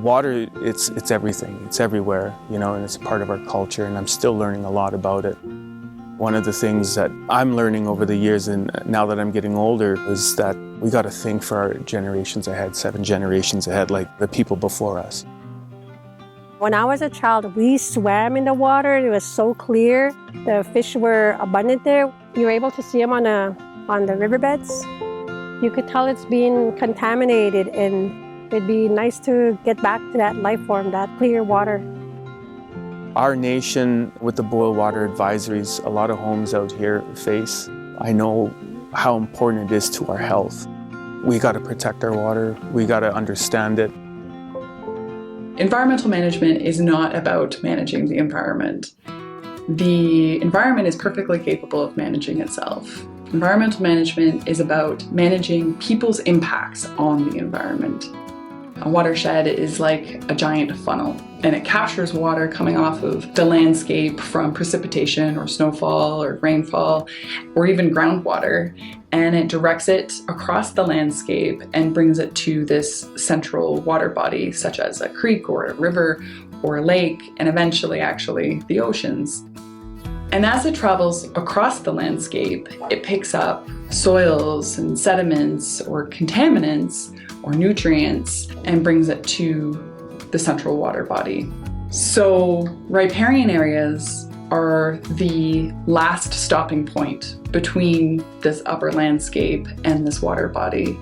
Water, it's everything. It's everywhere, you know, and it's a part of our culture, and I'm still learning a lot about it. One of the things that I'm learning over the years, and now that I'm getting older, is that we got to think for our generations ahead, 7 generations ahead, like the people before us. When I was a child, we swam in the water. It was so clear. The fish were abundant there. You were able to see them on the riverbeds. You could tell it's being contaminated, and it'd be nice to get back to that life form, that clear water. Our nation, with the boil water advisories, a lot of homes out here face. I know how important it is to our health. We got to protect our water. We got to understand it. Environmental management is not about managing the environment. The environment is perfectly capable of managing itself. Environmental management is about managing people's impacts on the environment. A watershed is like a giant funnel, and it captures water coming off of the landscape from precipitation or snowfall or rainfall or even groundwater, and it directs it across the landscape and brings it to this central water body, such as a creek or a river or a lake, and eventually actually the oceans. And as it travels across the landscape, it picks up soils and sediments or contaminants or nutrients and brings it to the central water body. So riparian areas are the last stopping point between this upper landscape and this water body.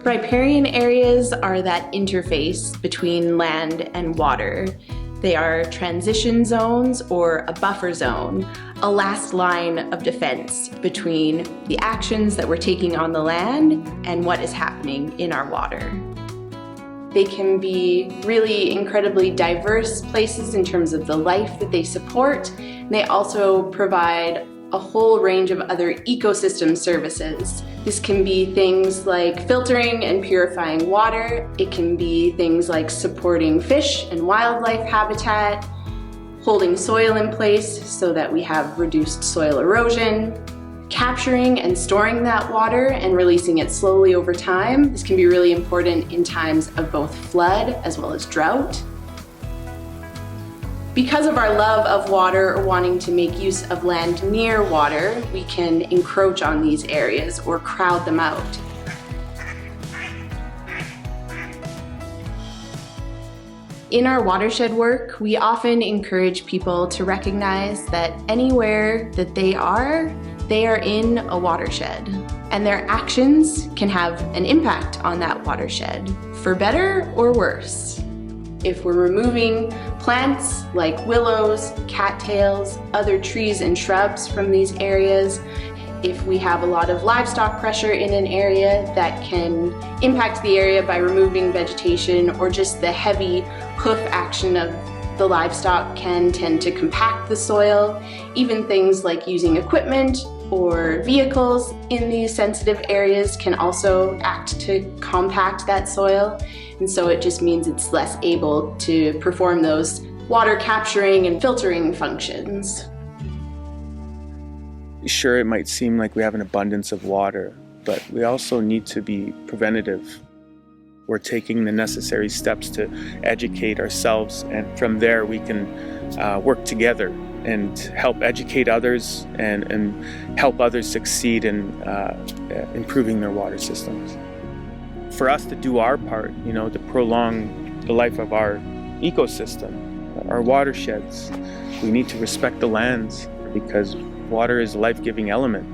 Riparian areas are that interface between land and water. They are transition zones or a buffer zone, a last line of defense between the actions that we're taking on the land and what is happening in our water. They can be really incredibly diverse places in terms of the life that they support, and they also provide a whole range of other ecosystem services. This can be things like filtering and purifying water. It can be things like supporting fish and wildlife habitat, holding soil in place so that we have reduced soil erosion, capturing and storing that water and releasing it slowly over time. This can be really important in times of both flood as well as drought. Because of our love of water or wanting to make use of land near water, we can encroach on these areas or crowd them out. In our watershed work, we often encourage people to recognize that anywhere that they are in a watershed, and their actions can have an impact on that watershed, for better or worse. If we're removing plants like willows, cattails, other trees and shrubs from these areas, if we have a lot of livestock pressure in an area, that can impact the area by removing vegetation, or just the heavy hoof action of the livestock can tend to compact the soil. Even things like using equipment or vehicles in these sensitive areas can also act to compact that soil. And so it just means it's less able to perform those water capturing and filtering functions. Sure, it might seem like we have an abundance of water, but we also need to be preventative. We're taking the necessary steps to educate ourselves, and from there we can work together and help educate others and help others succeed in improving their water systems. For us to do our part, you know, to prolong the life of our ecosystem, our watersheds, we need to respect the lands, because water is a life-giving element.